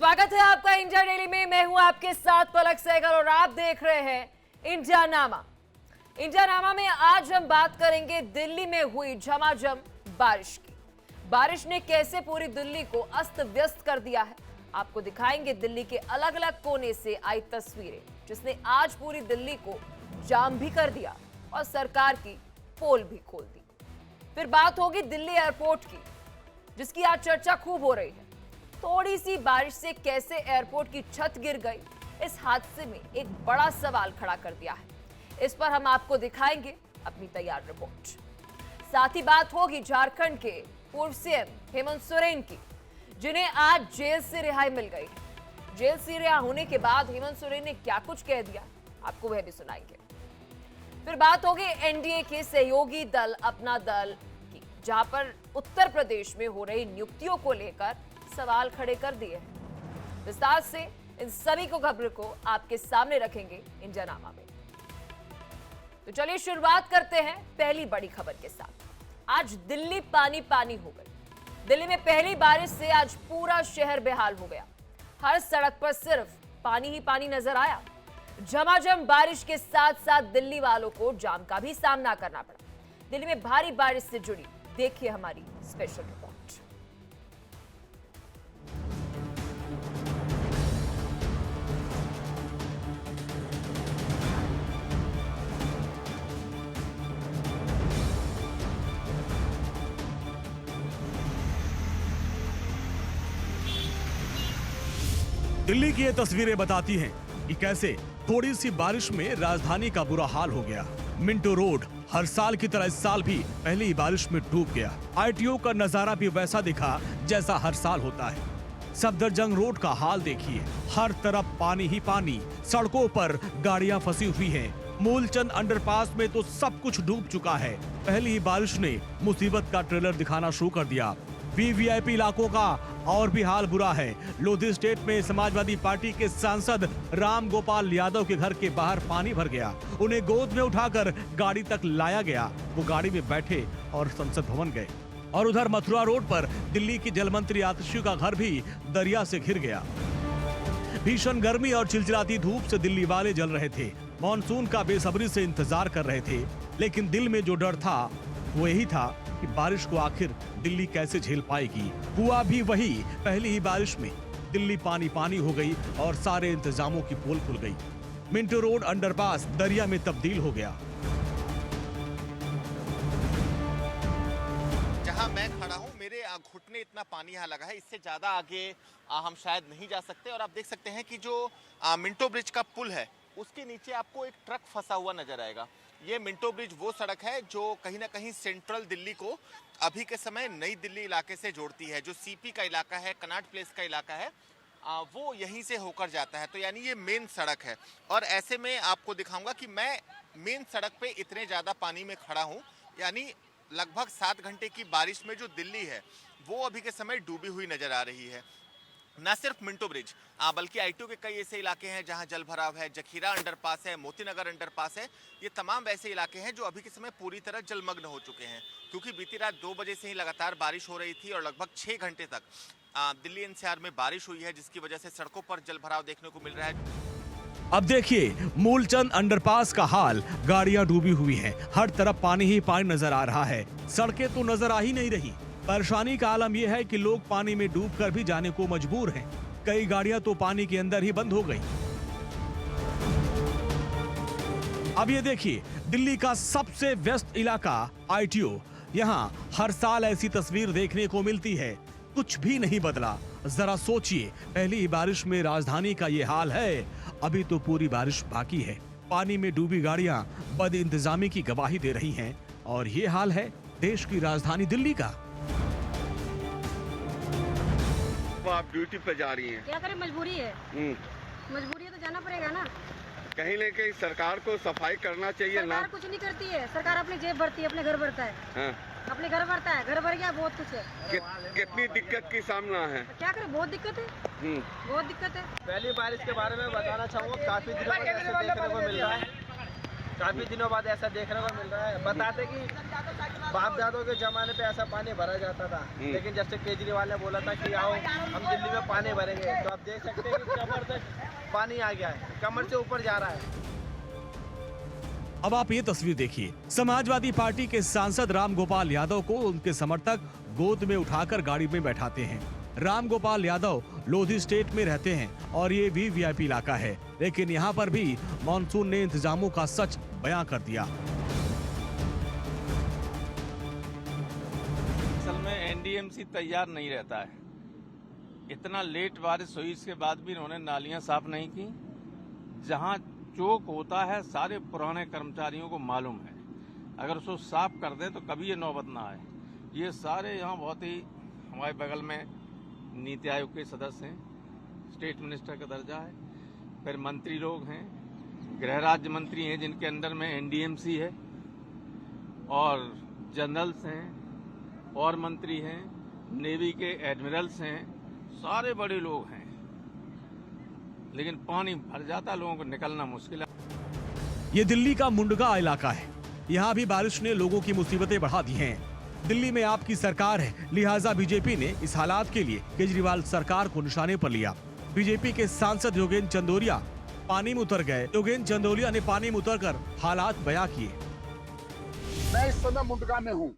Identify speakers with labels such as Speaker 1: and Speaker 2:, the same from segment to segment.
Speaker 1: स्वागत है आपका इंडिया डेली में। मैं हूं आपके साथ पलक सहगल और आप देख रहे हैं इंडिया नामा। इंडिया नामा में आज हम बात करेंगे दिल्ली में हुई झमाझम बारिश की। बारिश ने कैसे पूरी दिल्ली को अस्त व्यस्त कर दिया है, आपको दिखाएंगे दिल्ली के अलग अलग कोने से आई तस्वीरें, जिसने आज पूरी दिल्ली को जाम भी कर दिया और सरकार की पोल भी खोल दी। फिर बात होगी दिल्ली एयरपोर्ट की, जिसकी आज चर्चा खूब हो रही है। थोड़ी सी बारिश से कैसे एयरपोर्ट की छत गिर गई, इस हादसे में एक बड़ा सवाल खड़ा कर दिया है। इस पर हम आपको दिखाएंगे अपनी तैयार रिपोर्ट। साथ ही बात होगी झारखंड के पूर्व सीएम हेमंत सोरेन की, जिन्हें आज जेल से रिहाई मिल गई है। जेल से रिहा होने के बाद हेमंत सोरेन ने क्या कुछ कह दिया, आपको वह भी सुनाएंगे। फिर बात होगी एनडीए के सहयोगी दल अपना दल की, जहां पर उत्तर प्रदेश में हो रही नियुक्तियों को लेकर सवाल खड़े कर दिए हैं। विस्तार से इन सभी को खबर को आपके सामने रखेंगे इंडिया नामा में। तो चलिए शुरुआत करते हैं पहली बड़ी खबर के साथ। आज दिल्ली पानी पानी हो गई। दिल्ली में पहली बारिश से आज पूरा शहर बेहाल हो गया। हर सड़क पर सिर्फ पानी ही पानी नजर आया। झमाझम बारिश के साथ साथ दिल्ली वालों को जाम का भी सामना करना पड़ा। दिल्ली में भारी बारिश से जुड़ी देखिए हमारी स्पेशल रिपोर्ट।
Speaker 2: दिल्ली की ये तस्वीरें बताती हैं कि कैसे थोड़ी सी बारिश में राजधानी का बुरा हाल हो गया। मिंटो रोड हर साल की तरह इस साल भी पहली बारिश में डूब गया। आईटीओ का नजारा भी वैसा दिखा जैसा हर साल होता है। सफदरजंग रोड का हाल देखिए, हर तरफ पानी ही पानी, सड़कों पर गाड़ियां फंसी हुई हैं। मूलचंद अंडरपास में तो सब कुछ डूब चुका है। पहली बारिश ने मुसीबत का ट्रेलर दिखाना शुरू कर दिया। वीवीआईपी इलाकों का और भी हाल बुरा है। लोधी स्टेट में समाजवादी पार्टी के सांसद राम गोपाल यादव के घर के बाहर पानी भर गया। उन्हें गोद में उठाकर गाड़ी तक लाया गया। वो गाड़ी में बैठे और संसद भवन गए। और उधर मथुरा रोड पर दिल्ली की जल मंत्री आतिशी का घर भी दरिया से घिर गया। भीषण गर्मी और चिलचिलाती धूप से दिल्ली वाले जल रहे थे। मॉनसून का बेसब्री से इंतजार कर रहे थे, लेकिन दिल में जो डर था वो यही था कि बारिश को आखिर दिल्ली कैसे झेल पाएगी। हुआ भी वही। पहली ही बारिश में दिल्ली पानी पानी हो गई और सारे इंतजामों की पोल खुल गई। मिंटो रोड अंडरपास दरिया में तब्दील हो गया।
Speaker 3: जहां मैं खड़ा हूं, मेरे घुटने इतना पानी यहाँ लगा है। इससे ज्यादा आगे हम शायद नहीं जा सकते। और आप देख सकते हैं कि जो मिंटो ब्रिज का पुल है, उसके नीचे आपको एक ट्रक फंसा हुआ नजर आएगा। ये मिंटो ब्रिज वो सड़क है जो कहीं ना कहीं सेंट्रल दिल्ली को अभी के समय नई दिल्ली इलाके से जोड़ती है। जो सीपी का इलाका है, कनॉट प्लेस का इलाका है, वो यहीं से होकर जाता है। तो यानी ये मेन सड़क है। और ऐसे में आपको दिखाऊंगा कि मैं मेन सड़क पे इतने ज़्यादा पानी में खड़ा हूँ। यानी लगभग 7 घंटे की बारिश में जो दिल्ली है वो अभी के समय डूबी हुई नज़र आ रही है। न सिर्फ मिंटो ब्रिज, बल्कि आईटीओ के कई ऐसे इलाके हैं जहां जल भराव है। जखीरा अंडरपास है, मोतीनगर अंडरपास है। ये तमाम वैसे इलाके हैं जो अभी के समय पूरी तरह जलमग्न हो चुके हैं, क्योंकि बीती रात 2 बजे से ही लगातार बारिश हो रही थी और लगभग 6 घंटे तक दिल्ली एनसीआर में बारिश हुई है, जिसकी वजह से सड़कों पर जल भराव देखने को मिल रहा है।
Speaker 2: अब देखिए मूलचंद अंडरपास का हाल। गाड़ियां डूबी हुई हैं, हर तरफ पानी ही पानी नजर आ रहा है। सड़कें तो नजर आ ही नहीं रही। परेशानी का आलम यह है कि लोग पानी में डूबकर भी जाने को मजबूर हैं। कई गाड़ियां तो पानी के अंदर ही बंद हो गई। अब ये देखिए दिल्ली का सबसे व्यस्त इलाका आईटीओ। यहां हर साल ऐसी तस्वीर देखने को मिलती है। कुछ भी नहीं बदला। जरा सोचिए, पहली ही बारिश में राजधानी का ये हाल है। अभी तो पूरी बारिश बाकी है। पानी में डूबी गाड़ियां बद इंतजामी की गवाही दे रही हैं। और ये हाल है देश की राजधानी दिल्ली का।
Speaker 4: आप ड्यूटी पे जा रही हैं,
Speaker 5: क्या करें, मजबूरी है। मजबूरी है तो जाना पड़ेगा ना।
Speaker 4: कहीं न कहीं सरकार को सफाई करना चाहिए ना।
Speaker 5: सरकार कुछ नहीं करती है। सरकार अपनी जेब भरती है, अपने घर भरता है।
Speaker 4: हाँ।
Speaker 5: अपने घर भरता है, घर भर गया, बहुत कुछ है।
Speaker 4: कितनी दिक्कत की सामना है।
Speaker 5: क्या करें, बहुत दिक्कत है। बहुत दिक्कत है।
Speaker 6: पहली बारिश के बारे में बताना चाहूँगा। काफी दिनों बाद ऐसा देखने को मिल रहा है। काफी दिनों बाद ऐसा देखने को मिल रहा है। बताते कि बाप दादों के जमाने पे ऐसा पानी भरा जाता था, लेकिन जब से केजरीवाल ने बोला था कि आओ हम दिल्ली में पानी भरेंगे, तो आप देख सकते हैं कि कमर तक पानी आ गया है, कमर से ऊपर जा रहा है।
Speaker 2: अब आप ये तस्वीर देखिए, समाजवादी पार्टी के सांसद राम गोपाल यादव को उनके समर्थक गोद में उठाकर गाड़ी में बैठाते हैं। राम गोपाल यादव लोधी स्टेट में रहते हैं और ये भी वीआईपी इलाका है, लेकिन यहाँ पर भी मॉनसून ने इंतजामों का सच बयां कर दिया।
Speaker 7: असल में एनडीएमसी तैयार नहीं रहता है। इतना लेट बारिश हुई, इसके बाद भी इन्होंने नालियां साफ नहीं की। जहां चौक होता है सारे पुराने कर्मचारियों को मालूम है, अगर उसको साफ कर दें तो कभी ये नौबत ना आए। ये सारे यहाँ बहुत ही, हमारे बगल में नीति आयोग के सदस्य हैं, स्टेट मिनिस्टर का दर्जा है, फिर मंत्री लोग हैं, गृह राज्य मंत्री हैं जिनके अंडर में एनडीएमसी है, और जनरल्स हैं और मंत्री हैं, नेवी के एडमिरल्स हैं, सारे बड़े लोग हैं, लेकिन पानी भर जाता, लोगों को निकलना मुश्किल है।
Speaker 2: ये दिल्ली का मुंडका इलाका है, यहाँ भी बारिश ने लोगों की मुसीबतें बढ़ा दी हैं। दिल्ली में आपकी सरकार है, लिहाजा बीजेपी ने इस हालात के लिए केजरीवाल सरकार को निशाने पर लिया। बीजेपी के सांसद योगेंद्र चंदोलिया पानी में उतर गए। योगेंद्र चंदोलिया ने पानी में उतरकर हालात बयां किए।
Speaker 8: मैं इस समय मुंडका में हूँ,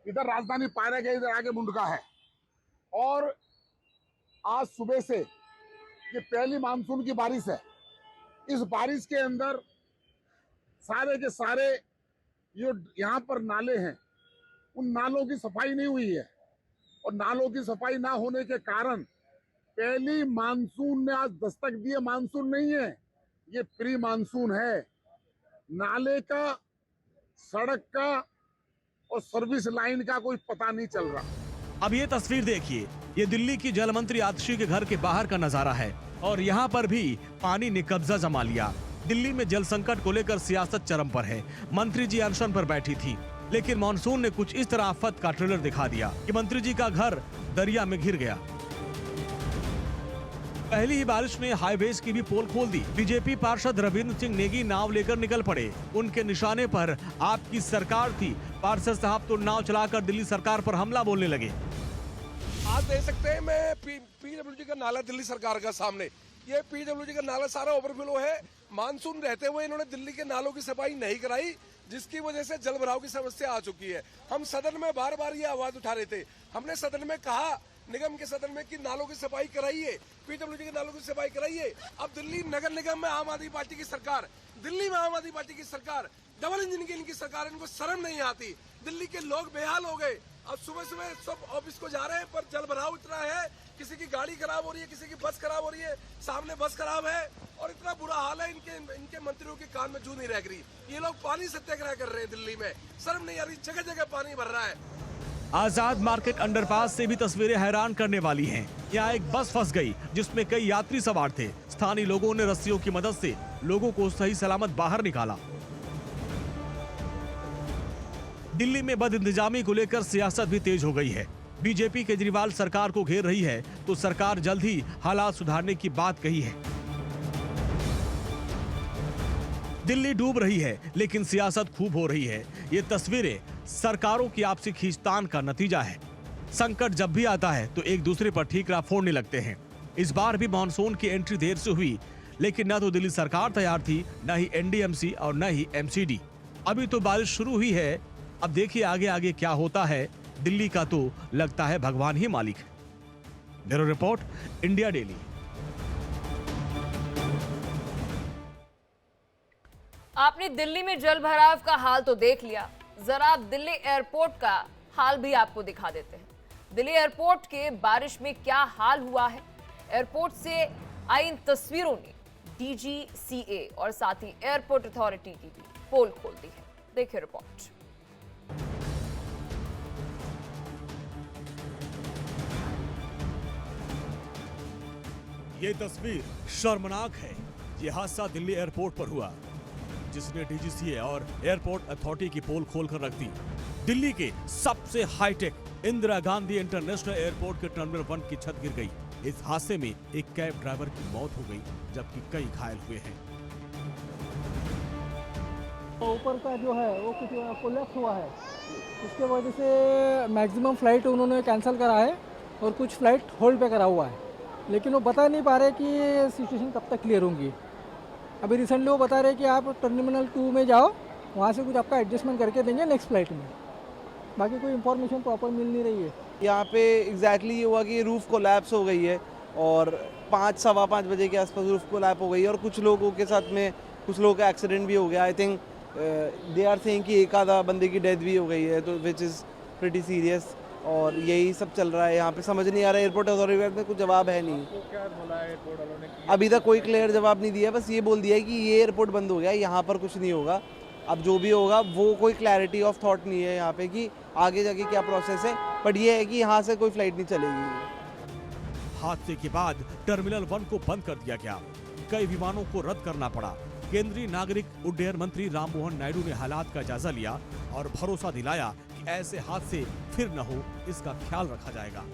Speaker 8: इधर राजधानी पायरा के इधर आगे मुंडका है, और आज सुबह से ये पहली मानसून की बारिश है। इस बारिश के अंदर सारे के सारे जो यहाँ पर नाले हैं, उन नालों की सफाई नहीं हुई है, और नालों की सफाई ना होने के कारण पहली मानसून ने आज दस्तक दी है। मानसून नहीं है, ये प्री मानसून है। नाले का, सड़क का और सर्विस लाइन का कोई पता नहीं चल रहा।
Speaker 2: अब ये तस्वीर देखिए, ये दिल्ली की जल मंत्री आतिशी के घर के बाहर का नजारा है, और यहाँ पर भी पानी ने कब्जा जमा लिया। दिल्ली में जल संकट को लेकर सियासत चरम पर है। मंत्री जी अनशन पर बैठी थी, लेकिन मॉनसून ने कुछ इस तरह आफत का ट्रेलर दिखा दिया कि मंत्री जी का घर दरिया में घिर गया। पहली ही बारिश ने हाईवेज की भी पोल खोल दी। बीजेपी पार्षद रविंद्र सिंह नेगी नाव लेकर निकल पड़े। उनके निशाने पर आपकी सरकार थी। पार्षद साहब तो नाव चलाकर दिल्ली सरकार पर हमला बोलने लगे।
Speaker 9: आज देख सकते हैं मैं पीडब्ल्यूडी का नाला दिल्ली सरकार का सामने, ये पीडब्ल्यूडी का नाला सारा ओवरफ्लो है। मानसून रहते हुए इन्होंने दिल्ली के नालों की सफाई नहीं कराई, जिसकी वजह से जल भराव की समस्या आ चुकी है। हम सदन में बार बार ये आवाज उठा रहे थे। हमने सदन में कहा, निगम के सदन में, कि नालों की सफाई कराइए, पीडब्ल्यूडी के नालों की सफाई कराइए। अब दिल्ली नगर निगम में आम आदमी पार्टी की सरकार, दिल्ली में आम आदमी पार्टी की सरकार, डबल इंजन की इनकी सरकार, इनको शर्म नहीं आती। दिल्ली के लोग बेहाल हो गए। अब सुबह सुबह सब ऑफिस को जा रहे हैं, पर जल भराव इतना है, किसी की गाड़ी खराब हो रही है, किसी की बस खराब हो रही है, सामने बस खराब है, और इतना बुरा हाल है। इनके मंत्रियों के कान में जू नहीं रह रही। ये लोग पानी सत्याग्रह कर रहे हैं दिल्ली में, शर्म नहीं आ रही, जगह जगह पानी भर रहा है।
Speaker 2: आजाद मार्केट अंडरपास से भी तस्वीरें हैरान करने वाली हैं। यहाँ एक बस फंस गई, जिसमें कई यात्री सवार थे। स्थानीय लोगों ने रस्सियों की मदद से लोगों को सही सलामत बाहर निकाला। दिल्ली में बदइंतजामी को लेकर सियासत भी तेज हो गई है। बीजेपी केजरीवाल सरकार को घेर रही है, तो सरकार जल्द ही हालात सुधारने की बात कही है। दिल्ली डूब रही है, लेकिन सियासत खूब हो रही है। ये तस्वीरें सरकारों की आपसी खींचतान का नतीजा है। संकट जब भी आता है तो एक दूसरे पर ठीकरा फोड़ने लगते हैं। इस बार भी मॉनसून की एंट्री देर से हुई, लेकिन न तो दिल्ली सरकार तैयार थी, न ही एनडीएमसी और न ही एमसीडी। अभी तो बारिश शुरू हुई है, अब देखिए आगे आगे क्या होता है। दिल्ली का तो लगता है भगवान ही मालिक है। Bureau report, India daily.
Speaker 1: आपने दिल्ली में जल भराव का हाल तो देख लिया, जरा आप दिल्ली एयरपोर्ट का हाल भी आपको दिखा देते हैं। दिल्ली एयरपोर्ट के बारिश में क्या हाल हुआ है। एयरपोर्ट से आई इन तस्वीरों ने डीजीसीए और साथ ही एयरपोर्ट अथॉरिटी की भी पोल खोल दी है। देखिए रिपोर्ट।
Speaker 2: ये तस्वीर शर्मनाक है। ये हादसा दिल्ली एयरपोर्ट पर हुआ, जिसने डीजीसीए और एयरपोर्ट अथॉरिटी की पोल खोलकर रख दी। दिल्ली के सबसे hi tech Indira Gandhi international airport के टर्मिनल 1 की छत गिर गई। इस हादसे में एक कैब ड्राइवर की मौत हो गई, जबकि कई घायल हुए हैं।
Speaker 10: ऊपर का जो है वो कुछ कोलैप्स हुआ है, उसके वजह से मैक्सिमम फ़्लाइट उन्होंने कैंसिल करा है और कुछ फ़्लाइट होल्ड पे करा हुआ है, लेकिन वो बता नहीं पा रहे कि ये सिचुएशन कब तक क्लियर होंगी। अभी रिसेंटली वो बता रहे कि आप टर्मिनल 2 में जाओ, वहाँ से कुछ आपका एडजस्टमेंट करके देंगे नेक्स्ट फ़्लाइट में। बाकी कोई इन्फॉर्मेशन प्रॉपर मिल नहीं रही है।
Speaker 6: यहाँ पे एग्जैक्टली ये हुआ कि रूफ़ कोलैप्स हो गई है और 5 सवा 5 बजे के आसपास रूफ़ कोलैप्स हो गई है और कुछ लोगों के साथ में कुछ लोगों का एक्सीडेंट भी हो गया। I think they are saying कि एक आधा बंदे की डेथ भी हो गई है, तो विच इज़ प्रीटी सीरियस। और यही सब चल रहा है यहाँ पे, समझ नहीं आ रहा है। एयरपोर्ट अथॉरिटी में कुछ जवाब है नहीं।
Speaker 11: क्या बोला है एयरपोर्ट वालों ने?
Speaker 6: अभी तक कोई क्लियर जवाब नहीं दिया, बस ये बोल दिया है कि ये एयरपोर्ट बंद हो गया, यहाँ पर कुछ नहीं होगा। अब जो भी होगा वो कोई क्लैरिटी ऑफ थॉट नहीं है यहाँ पे कि आगे जाके क्या प्रोसेस है, बट ये है कि यहाँ से कोई फ्लाइट नहीं चलेगी।
Speaker 2: हादसे के बाद टर्मिनल 1 को बंद कर दिया गया, कई विमानों को रद्द करना पड़ा। केंद्रीय नागरिक उड्डयन मंत्री राममोहन नायडू ने हालात का जायजा लिया और भरोसा दिलाया कि ऐसे हादसे फिर न हो, इसका ख्याल रखा जाएगा।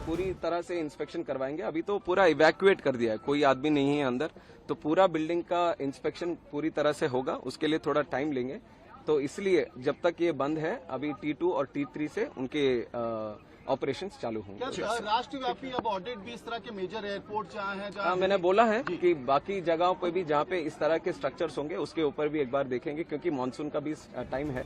Speaker 12: पूरी तरह से इंस्पेक्शन करवाएंगे। अभी तो पूरा इवैक्यूएट कर दिया है, कोई आदमी नहीं है अंदर, तो पूरा बिल्डिंग का इंस्पेक्शन पूरी तरह से होगा। उसके लिए थोड़ा टाइम लेंगे, तो इसलिए जब तक ये बंद है अभी T2 और T3 से उनके ऑपरेशंस चालू होंगे।
Speaker 11: राष्ट्रव्यापी अब ऑडिट भी इस तरह के मेजर एयरपोर्ट जहाँ हैं,
Speaker 12: हाँ, मैंने बोला है कि बाकी जगहों पे भी जहाँ पे इस तरह के स्ट्रक्चर्स होंगे उसके ऊपर भी एक बार देखेंगे, क्योंकि मानसून का भी टाइम है।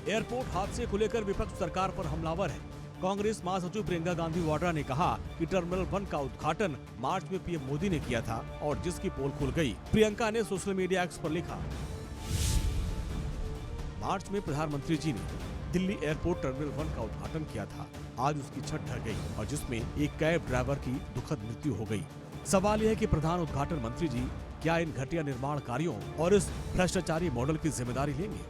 Speaker 2: एयरपोर्ट हादसे को लेकर विपक्ष सरकार पर हमलावर है। कांग्रेस महासचिव प्रियंका गांधी वाड्रा ने कहा कि टर्मिनल 1 का उद्घाटन मार्च में पीएम मोदी ने किया था और जिसकी पोल खुल गई। प्रियंका ने सोशल मीडिया एक्स पर लिखा, मार्च में प्रधानमंत्री जी ने दिल्ली एयरपोर्ट टर्मिनल 1 का उद्घाटन किया था। आज उसकी छत ढह गई और जिसमें एक कैब ड्राइवर की दुखद मृत्यु हो गई। सवाल यह है कि प्रधान उद्घाटन मंत्री जी क्या इन घटिया निर्माण कार्यों और इस भ्रष्टाचारी मॉडल की जिम्मेदारी लेंगे?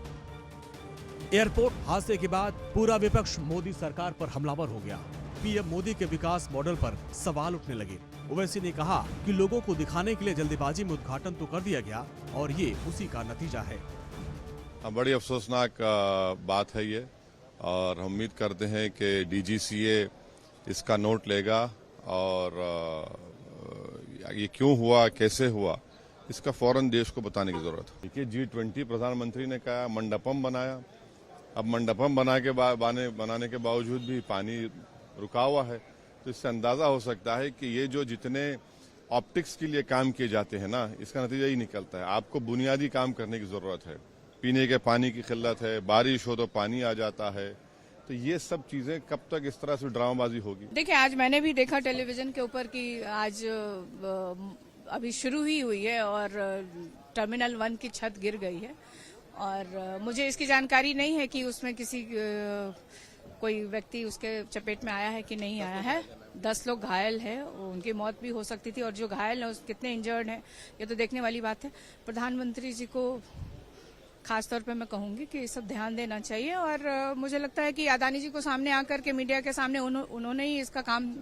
Speaker 2: एयरपोर्ट हादसे के बाद पूरा विपक्ष मोदी सरकार पर हमलावर हो गया। पीएम मोदी के विकास मॉडल पर सवाल उठने लगे। ओवैसी ने कहा कि लोगों को दिखाने के लिए जल्दबाजी में उद्घाटन तो कर दिया गया और ये उसी का नतीजा है।
Speaker 13: बड़ी अफसोसनाक बात है ये, और हम उम्मीद करते हैं कि DGCA इसका नोट लेगा और ये क्यों हुआ, कैसे हुआ, इसका फौरन देश को बताने की जरूरत है। देखिए, G20 प्रधानमंत्री ने कहा मंडपम बनाया, अब मंडपम बनाने के बावजूद भी पानी रुका हुआ है, तो इससे अंदाजा हो सकता है कि ये जो जितने ऑप्टिक्स के लिए काम किए जाते हैं ना, इसका नतीजा ही निकलता है। आपको बुनियादी काम करने की जरूरत है। पीने के पानी की किल्लत है, बारिश हो तो पानी आ जाता है, तो ये सब चीजें कब तक इस तरह से ड्रामाबाजी होगी?
Speaker 14: देखिए, आज मैंने भी देखा टेलीविजन के ऊपर कि आज अभी शुरू ही हुई है और टर्मिनल 1 की छत गिर गई है और मुझे इसकी जानकारी नहीं है कि उसमें कोई व्यक्ति उसके चपेट में आया है कि नहीं आया है। 10 लोग घायल हैं, उनकी मौत भी हो सकती थी और जो घायल हैं कितने इंजर्ड हैं ये तो देखने वाली बात है। प्रधानमंत्री जी को खास तौर पे मैं कहूंगी कि सब ध्यान देना चाहिए और मुझे लगता है कि अदानी जी को सामने आकर के मीडिया के सामने उन्होंने ही इसका काम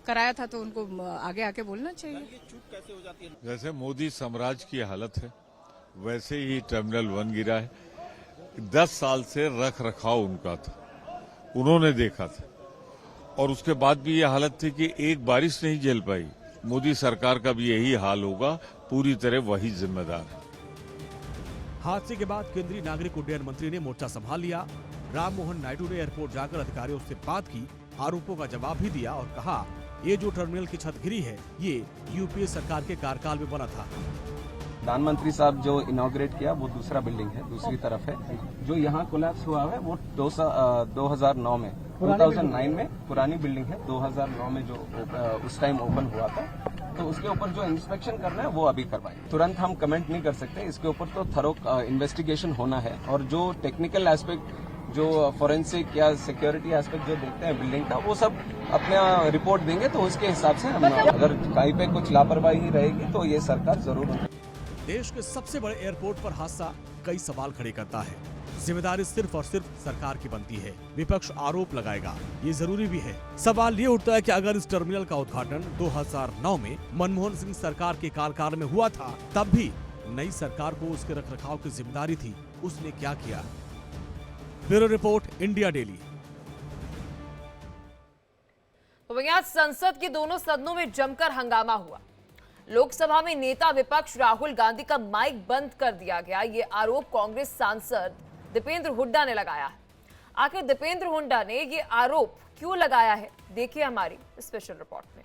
Speaker 14: कराया था, तो उनको आगे आके बोलना चाहिए।
Speaker 11: चूक कैसे हो जाती है?
Speaker 15: जैसे मोदी साम्राज्य की हालत है वैसे ही टर्मिनल 1 गिरा है। 10 साल से रख रखाव उनका था, उन्होंने देखा था और उसके बाद भी ये हालत थी कि एक बारिश नहीं झेल पाई। मोदी सरकार का भी यही हाल होगा, पूरी तरह वही जिम्मेदार है।
Speaker 2: हादसे के बाद केंद्रीय नागरिक उड्डयन मंत्री ने मोर्चा संभाल लिया। राममोहन नायडू ने एयरपोर्ट जाकर अधिकारियों से बात की, आरोपों का जवाब भी दिया और कहा ये जो टर्मिनल की छत गिरी है ये यूपीए सरकार के कार्यकाल में बना था।
Speaker 12: प्रधानमंत्री साहब जो इनॉग्रेट किया वो दूसरा बिल्डिंग है, दूसरी तरफ है। जो यहाँ कोलैप्स हुआ है वो 2009 में 2009 में पुरानी बिल्डिंग है, 2009 में जो उस टाइम ओपन हुआ था, तो उसके ऊपर जो इंस्पेक्शन करना है वो अभी करवाएं। तुरंत हम कमेंट नहीं कर सकते, इसके ऊपर तो थरो इन्वेस्टिगेशन होना है और जो टेक्निकल एस्पेक्ट, जो फॉरेंसिक या सिक्योरिटी एस्पेक्ट जो देखते हैं बिल्डिंग का, वो सब अपना रिपोर्ट देंगे, तो उसके हिसाब से हम अगर कहीं पे कुछ लापरवाही रहेगी तो ये सरकार जरूर।
Speaker 2: देश के सबसे बड़े एयरपोर्ट पर हादसा कई सवाल खड़े करता है। जिम्मेदारी सिर्फ और सिर्फ सरकार की बनती है। विपक्ष आरोप लगाएगा, ये जरूरी भी है। सवाल ये उठता है कि अगर इस टर्मिनल का उद्घाटन 2009 में मनमोहन सिंह सरकार के कार्यकाल में हुआ था, तब भी नई सरकार को उसके रखरखाव की जिम्मेदारी थी, उसने क्या किया? Bureau report, India daily.
Speaker 1: तो वहीं आज संसद के दोनों सदनों में जमकर हंगामा हुआ। लोकसभा में नेता विपक्ष राहुल गांधी का माइक बंद कर दिया गया। ये आरोप कांग्रेस सांसद दीपेंद्र हुड्डा ने लगाया है। आखिर दीपेंद्र हुड्डा ने ये आरोप क्यों लगाया है, देखिए हमारी स्पेशल रिपोर्ट में।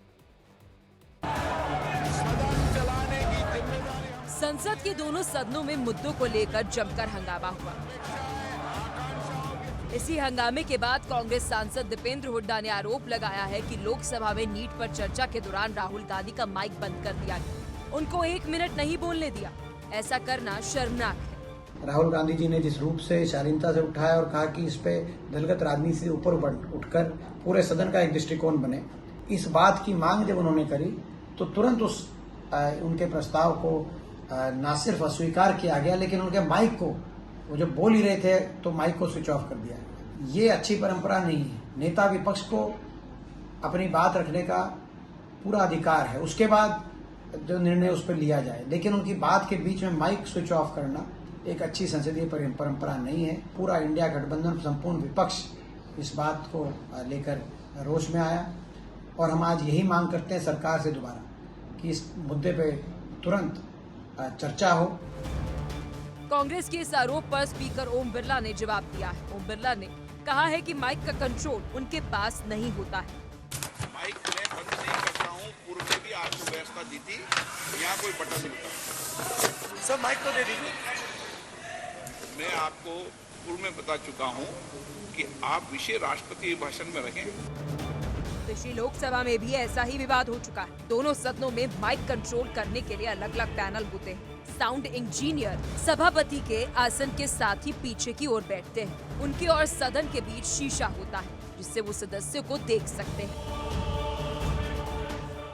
Speaker 1: संसद के दोनों सदनों में मुद्दों को लेकर जमकर हंगामा हुआ। इसी हंगामे के बाद कांग्रेस सांसद दीपेंद्र हुड्डा ने आरोप लगाया है कि लोकसभा में नीट पर चर्चा के दौरान राहुल गांधी का माइक बंद कर दिया गया, उनको 1 मिनट नहीं बोलने दिया। ऐसा करना शर्मनाक है।
Speaker 16: राहुल गांधी जी ने जिस रूप से शालीनता से उठाया और कहा कि इस पे दलगत राजनीति से ऊपर उठकर पूरे सदन का एक दृष्टिकोण बने, इस बात की मांग जब उन्होंने करी तो तुरंत उनके प्रस्ताव को न सिर्फ अस्वीकार किया गया, लेकिन उनके माइक को, वो जब बोल ही रहे थे तो माइक को स्विच ऑफ कर दिया। ये अच्छी परंपरा नहीं है। नेता विपक्ष को अपनी बात रखने का पूरा अधिकार है, उसके बाद जो निर्णय उस पर लिया जाए, लेकिन उनकी बात के बीच में माइक स्विच ऑफ करना एक अच्छी संसदीय परंपरा नहीं है। पूरा इंडिया गठबंधन, संपूर्ण विपक्ष इस बात को लेकर रोष में आया और हम आज यही मांग करते हैं सरकार से दोबारा कि इस मुद्दे पे तुरंत चर्चा हो।
Speaker 1: कांग्रेस के इस आरोप पर स्पीकर ओम बिरला ने जवाब दिया है। ओम बिरला ने कहा है कि माइक का कंट्रोल उनके पास नहीं होता है।
Speaker 8: माइक मैं बंद नहीं करता हूँ, पूर्व में भी आपको व्यवस्था दी थी, यहाँ कोई बटन नहीं होता।
Speaker 17: सर माइक तो दे दीजिए।
Speaker 8: मैं आपको पूर्व में बता चुका हूँ कि आप विषय राष्ट्रपति भाषण में रखें।
Speaker 1: पिछली लोकसभा में भी ऐसा ही विवाद हो चुका है। दोनों सदनों में माइक कंट्रोल करने के लिए अलग अलग पैनल होते हैं। साउंड इंजीनियर सभापति के आसन के साथ ही पीछे की ओर बैठते हैं। उनके और सदन के बीच शीशा होता है जिससे वो सदस्यों को देख सकते हैं।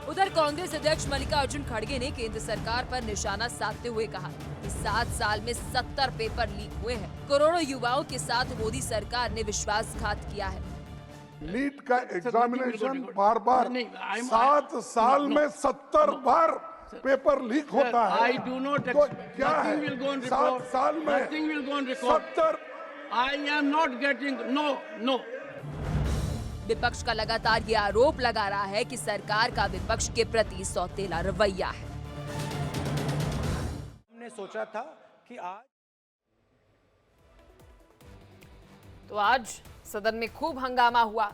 Speaker 1: उधर कांग्रेस अध्यक्ष मल्लिकार्जुन खड़गे ने केंद्र सरकार पर निशाना साधते हुए कहा कि 7 साल में 70 पेपर लीक हुए हैं। करोड़ों युवाओं के साथ मोदी सरकार ने विश्वासघात किया है।
Speaker 8: नीट का एग्जामिनेशन बार बार 7 साल में 70 बार पेपर लीक होता है।
Speaker 17: I do not
Speaker 8: तो क्या है 7 साल में 70?
Speaker 17: I am not getting no.
Speaker 1: विपक्ष का लगातार ये आरोप लगा रहा है कि सरकार का विपक्ष के प्रति सौतेला रवैया है।
Speaker 17: हमने सोचा था कि
Speaker 1: आज सदन में खूब हंगामा हुआ।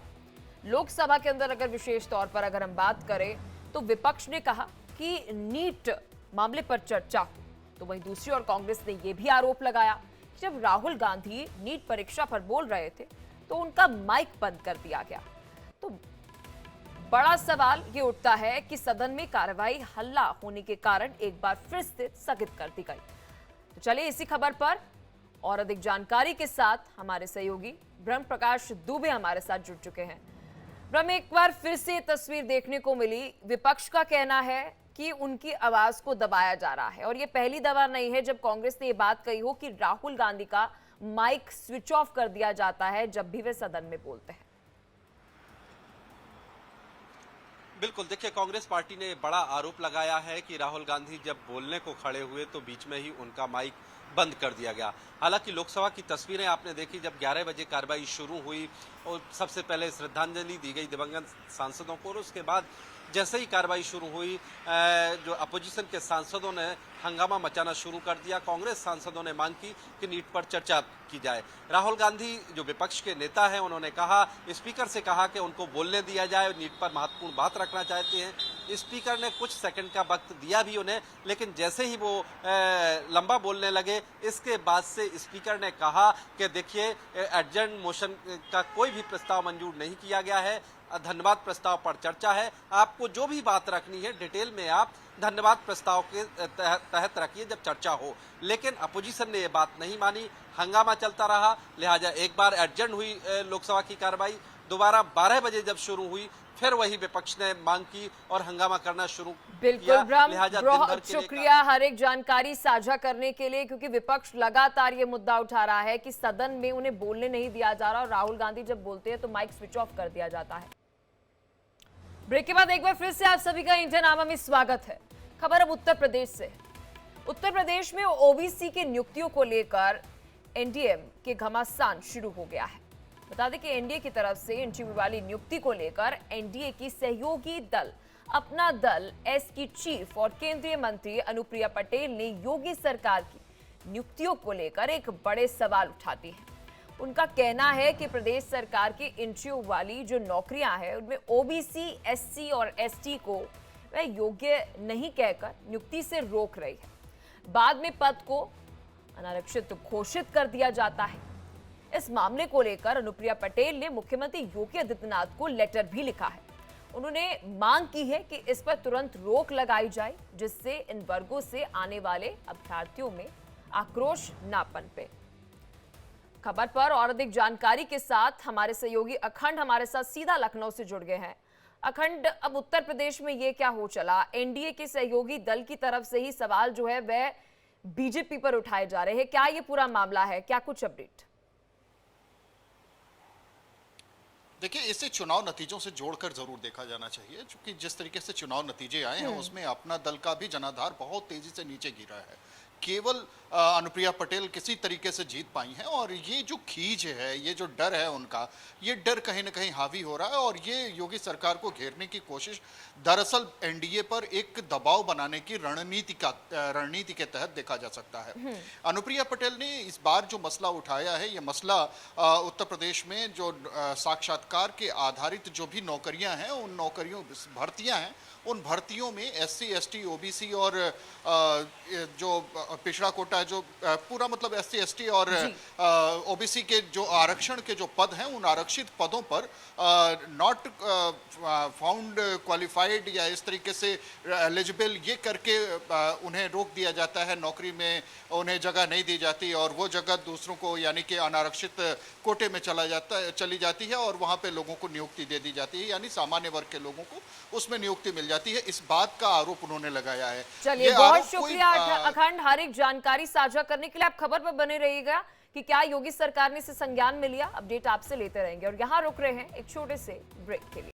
Speaker 1: लोकसभा के अंदर अगर विशेष तौर पर अगर हम बात करें तो विपक्ष ने कहा कि नीट मामले पर चर्चा हो, तो वहीं दूसरी ओर कांग्रेस ने यह भी आरोप लगाया कि जब राहुल गांधी नीट परीक्षा पर बोल रहे थे तो उनका माइक बंद कर दिया गया। तो बड़ा सवाल ये उठता है कि सदन में कार्रवाई हल्ला होने के कारण एक बार फिर से स्थगित कर दी गई। तो चलिए इसी खबर पर और अधिक जानकारी के साथ हमारे सहयोगी ब्रह्म प्रकाश दुबे हमारे साथ जुड़ चुके हैं। ब्रह्म, एक बार फिर से तस्वीर देखने को मिली। विपक्ष का कहना है कि उनकी आवाज को दबाया जा रहा है और ये पहली दफा नहीं है जब कांग्रेस ने ये बात कही हो कि राहुल गांधी का माइक स्विच ऑफ कर दिया जाता है जब भी वे सदन में बोलते हैं।
Speaker 18: बिल्कुल, देखिए कांग्रेस पार्टी ने बड़ा आरोप लगाया है कि राहुल गांधी जब बोलने को खड़े हुए तो बीच में ही उनका माइक बंद कर दिया गया। हालांकि लोकसभा की तस्वीरें आपने देखी, जब 11 बजे कार्रवाई शुरू हुई और सबसे पहले श्रद्धांजलि दी गई दिवंगत सांसदों को और उसके बाद जैसे ही कार्रवाई शुरू हुई जो अपोजिशन के सांसदों ने हंगामा मचाना शुरू कर दिया। कांग्रेस सांसदों ने मांग की कि नीट पर चर्चा की जाए। राहुल गांधी जो विपक्ष के नेता हैं उन्होंने कहा, स्पीकर से कहा कि उनको बोलने दिया जाए, नीट पर महत्वपूर्ण बात रखना चाहते हैं। स्पीकर ने कुछ सेकंड का वक्त दिया भी उन्हें, लेकिन जैसे ही वो लंबा बोलने लगे इसके बाद से स्पीकर ने कहा कि देखिए एडजर्न मोशन का कोई भी प्रस्ताव मंजूर नहीं किया गया है, धन्यवाद प्रस्ताव पर चर्चा है, आपको जो भी बात रखनी है डिटेल में आप धन्यवाद प्रस्ताव के तहत रखिए जब चर्चा हो। लेकिन अपोजिशन ने ये बात नहीं मानी, हंगामा चलता रहा। लिहाजा एक बार एडजर्न हुई लोकसभा की कार्रवाई, दोबारा 12 बजे जब शुरू हुई फिर वही विपक्ष ने मांग की और हंगामा करना शुरू
Speaker 1: बिल्कुल ब्रह्म, बहुत शुक्रिया हर एक जानकारी साझा करने के लिए, क्योंकि विपक्ष लगातार ये मुद्दा उठा रहा है कि सदन में उन्हें बोलने नहीं दिया जा रहा और राहुल गांधी जब बोलते हैं तो माइक स्विच ऑफ कर दिया जाता है। ब्रेक के बाद एक बार फिर से आप सभी का इंडिया नामा में स्वागत है। खबर अब उत्तर प्रदेश से। उत्तर प्रदेश में ओबीसी की नियुक्तियों को लेकर एनडीए के घमासान शुरू हो गया है। बता दें कि एनडीए की तरफ से इंटरव्यू वाली नियुक्ति को लेकर एनडीए की सहयोगी दल अपना दल एस की चीफ और केंद्रीय मंत्री अनुप्रिया पटेल ने योगी सरकार की नियुक्तियों को लेकर एक बड़े सवाल उठाती है। उनका कहना है कि प्रदेश सरकार की इंटरव्यू वाली जो नौकरियां हैं उनमें ओबीसी, एससी और एसटी को वह योग्य नहीं कहकर नियुक्ति से रोक रही है। बाद में पद को अनारक्षित घोषित कर दिया जाता है। इस मामले को लेकर अनुप्रिया पटेल ने मुख्यमंत्री योगी आदित्यनाथ को लेटर भी लिखा है। उन्होंने मांग की है कि इस पर तुरंत रोक लगाई जाए, जिससे इन वर्गों से आने वाले अभ्यर्थियों में आक्रोश न पनपे। खबर पर और अधिक जानकारी के साथ हमारे सहयोगी अखंड हमारे साथ सीधा लखनऊ से जुड़ गए हैं। अखंड, अब उत्तर प्रदेश में ये क्या हो चला? एनडीए के सहयोगी दल की तरफ से ही सवाल जो है वह बीजेपी पर उठाए जा रहे हैं। क्या ये पूरा मामला है? क्या कुछ अपडेट?
Speaker 11: देखिए, इसे चुनाव नतीजों से जोड़कर जरूर देखा जाना चाहिए, क्योंकि जिस तरीके से चुनाव नतीजे आए हैं उसमें अपना दल का भी जनाधार बहुत तेजी से नीचे गिरा है। केवल अनुप्रिया पटेल किसी तरीके से जीत पाई हैं और ये जो खींच है, ये जो डर है उनका, ये डर कहीं ना कहीं हावी हो रहा है और ये योगी सरकार को घेरने की कोशिश दरअसल एनडीए पर एक दबाव बनाने की रणनीति के तहत देखा जा सकता है। अनुप्रिया पटेल ने इस बार जो मसला उठाया है, ये मसला उत्तर प्रदेश में जो साक्षात्कार के आधारित जो भी नौकरियां हैं, उन नौकरियों भर्तियां हैं, उन भर्तियों में एससी, एसटी, ओबीसी और जो पिछड़ा कोटा जो पूरा मतलब एससी, एसटी और ओबीसी के जो आरक्षण के जो पद हैं, उन आरक्षित पदों पर नॉट फाउंड क्वालिफाइड या इस तरीके से एलिजिबल ये करके उन्हें रोक दिया जाता है, नौकरी में उन्हें जगह नहीं दी जाती और वो जगह दूसरों को यानी कि अनारक्षित कोटे में चली जाती है और वहां पे लोगों को नियुक्ति दे दी जाती है, यानी सामान्य वर्ग के लोगों को उसमें नियुक्ति मिल जाती है। इस बात का आरोप उन्होंने लगाया है।
Speaker 1: चलिए, बहुत शुक्रिया अखंड, हर एक जानकारी साझा करने के लिए। आप खबर पर बने रहिएगा कि क्या योगी सरकार ने इसे संज्ञान में लिया। अपडेट आपसे लेते रहेंगे और यहाँ रुक रहे हैं एक छोटे से ब्रेक के लिए।